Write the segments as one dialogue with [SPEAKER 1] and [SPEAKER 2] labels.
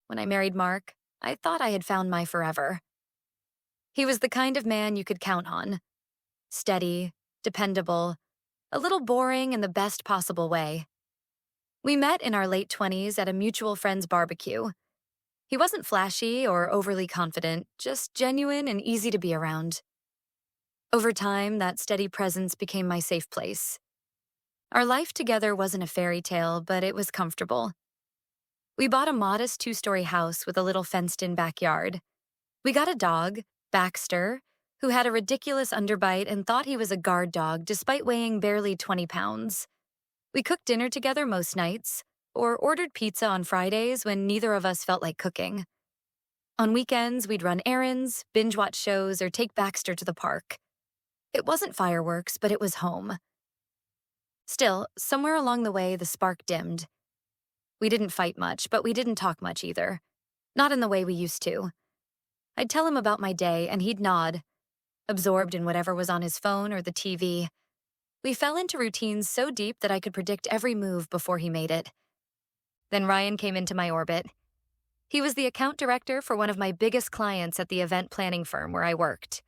[SPEAKER 1] when I married Mark, I thought I had found my forever. He was the kind of man you could count on. Steady, dependable, a little boring in the best possible way. We met in our late 20s at a mutual friend's barbecue. He wasn't flashy or overly confident, just genuine and easy to be around. Over time, that steady presence became my safe place. Our life together wasn't a fairy tale, but it was comfortable. We bought a modest two-story house with a little fenced-in backyard. We got a dog, Baxter, who had a ridiculous underbite and thought he was a guard dog despite weighing barely 20 pounds. We cooked dinner together most nights, or ordered pizza on Fridays when neither of us felt like cooking. On weekends, we'd run errands, binge-watch shows, or take Baxter to the park. It wasn't fireworks, but it was home. Still, somewhere along the way, the spark dimmed. We didn't fight much, but we didn't talk much either. Not in the way we used to. I'd tell him about my day, and he'd nod, absorbed in whatever was on his phone or the TV. We fell into routines so deep that I could predict every move before he made it. Then Ryan came into my orbit. He was the account director for one of my biggest clients at the event planning firm where I worked.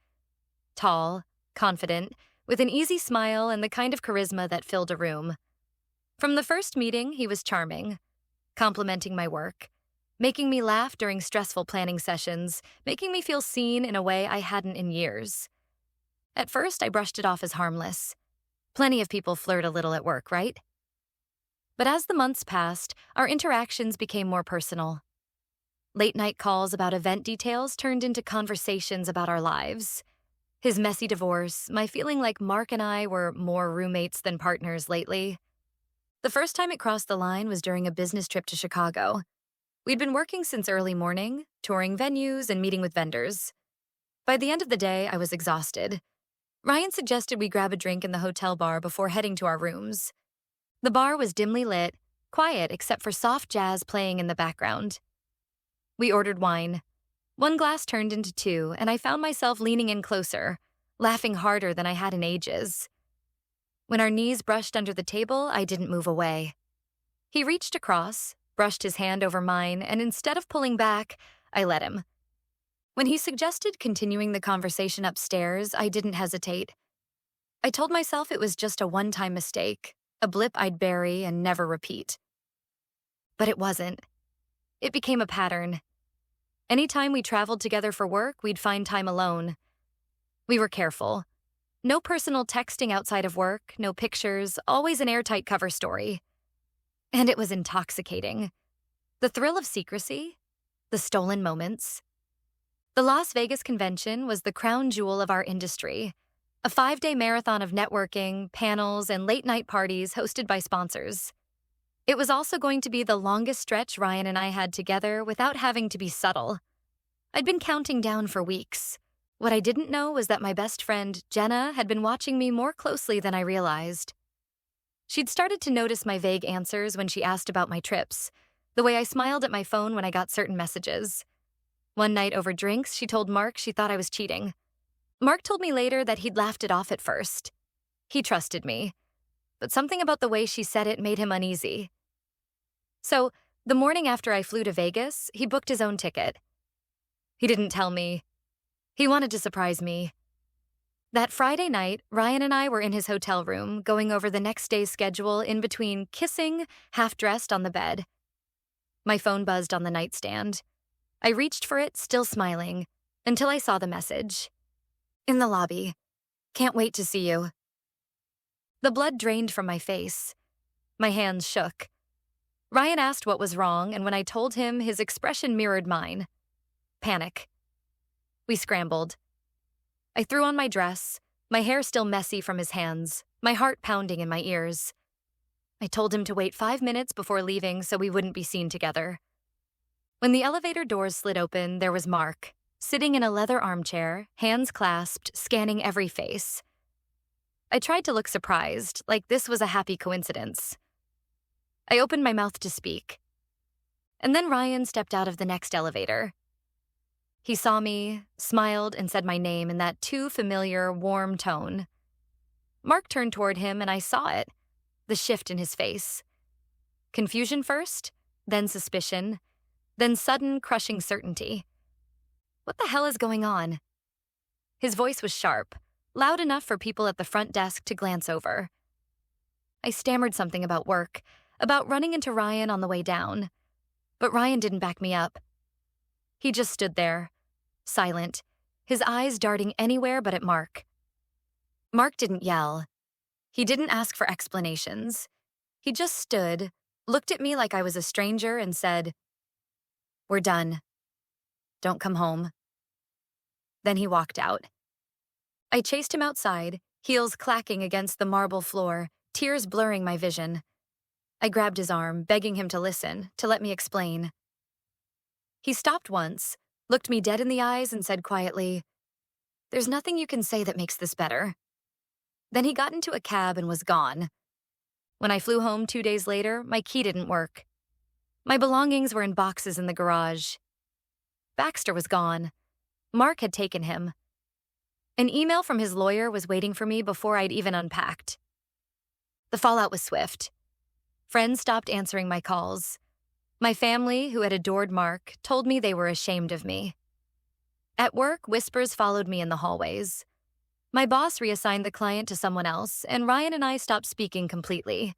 [SPEAKER 1] Tall, confident, with an easy smile and the kind of charisma that filled a room. From the first meeting, he was charming, complimenting my work, making me laugh during stressful planning sessions, making me feel seen in a way I hadn't in years. At first, I brushed it off as harmless. Plenty of people flirt a little at work, right? But as the months passed, our interactions became more personal. Late-night calls about event details turned into conversations about our lives. His messy divorce, my feeling like Mark and I were more roommates than partners lately. The first time it crossed the line was during a business trip to Chicago. We'd been working since early morning, touring venues and meeting with vendors. By the end of the day, I was exhausted. Ryan suggested we grab a drink in the hotel bar before heading to our rooms. The bar was dimly lit, quiet except for soft jazz playing in the background. We ordered wine. One glass turned into two, and I found myself leaning in closer, laughing harder than I had in ages. When our knees brushed under the table, I didn't move away. He reached across, brushed his hand over mine, and instead of pulling back, I let him. When he suggested continuing the conversation upstairs, I didn't hesitate. I told myself it was just a one-time mistake, a blip I'd bury and never repeat. But it wasn't. It became a pattern. Anytime we traveled together for work, we'd find time alone. We were careful. No personal texting outside of work, no pictures, always an airtight cover story. And it was intoxicating. The thrill of secrecy, the stolen moments. The Las Vegas convention was the crown jewel of our industry, a 5-day marathon of networking, panels, and late-night parties hosted by sponsors. It was also going to be the longest stretch Ryan and I had together without having to be subtle. I'd been counting down for weeks. What I didn't know was that my best friend, Jenna, had been watching me more closely than I realized. She'd started to notice my vague answers when she asked about my trips, the way I smiled at my phone when I got certain messages. One night over drinks, she told Mark she thought I was cheating. Mark told me later that he'd laughed it off at first. He trusted me, but something about the way she said it made him uneasy. So, the morning after I flew to Vegas, he booked his own ticket. He didn't tell me. He wanted to surprise me. That Friday night, Ryan and I were in his hotel room, going over the next day's schedule in between kissing, half-dressed on the bed. My phone buzzed on the nightstand. I reached for it, still smiling, until I saw the message. In the lobby. Can't wait to see you. The blood drained from my face. My hands shook. Ryan asked what was wrong, and when I told him, his expression mirrored mine. Panic. We scrambled. I threw on my dress, my hair still messy from his hands, my heart pounding in my ears. I told him to wait 5 minutes before leaving so we wouldn't be seen together. When the elevator doors slid open, there was Mark, sitting in a leather armchair, hands clasped, scanning every face. I tried to look surprised, like this was a happy coincidence. I opened my mouth to speak. And then Ryan stepped out of the next elevator. He saw me, smiled, and said my name in that too familiar, warm tone. Mark turned toward him, and I saw it, the shift in his face. Confusion first, then suspicion, then sudden, crushing certainty. What the hell is going on? His voice was sharp, loud enough for people at the front desk to glance over. I stammered something about work, about running into Ryan on the way down. But Ryan didn't back me up. He just stood there, silent, his eyes darting anywhere but at Mark. Mark didn't yell. He didn't ask for explanations. He just stood, looked at me like I was a stranger, and said, "We're done. Don't come home." Then he walked out. I chased him outside, heels clacking against the marble floor, tears blurring my vision. I grabbed his arm, begging him to listen, to let me explain. He stopped once, looked me dead in the eyes, and said quietly, "There's nothing you can say that makes this better." Then he got into a cab and was gone. When I flew home 2 days later, my key didn't work. My belongings were in boxes in the garage. Baxter was gone. Mark had taken him. An email from his lawyer was waiting for me before I'd even unpacked. The fallout was swift. Friends stopped answering my calls. My family, who had adored Mark, told me they were ashamed of me. At work, whispers followed me in the hallways. My boss reassigned the client to someone else, and Ryan and I stopped speaking completely.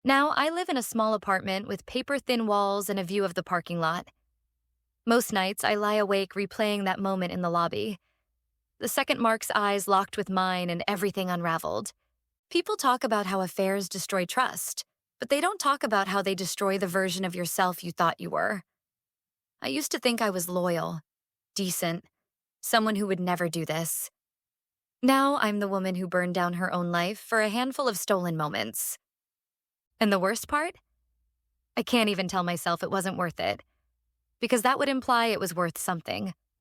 [SPEAKER 1] Now I live in a small apartment with paper-thin walls and a view of the parking lot. Most nights, I lie awake replaying that moment in the lobby. The second Mark's eyes locked with mine and everything unraveled. People talk about how affairs destroy trust, but they don't talk about how they destroy the version of yourself you thought you were. I used to think I was loyal, decent, someone who would never do this. Now I'm the woman who burned down her own life for a handful of stolen moments. And the worst part? I can't even tell myself it wasn't worth it, because that would imply it was worth something.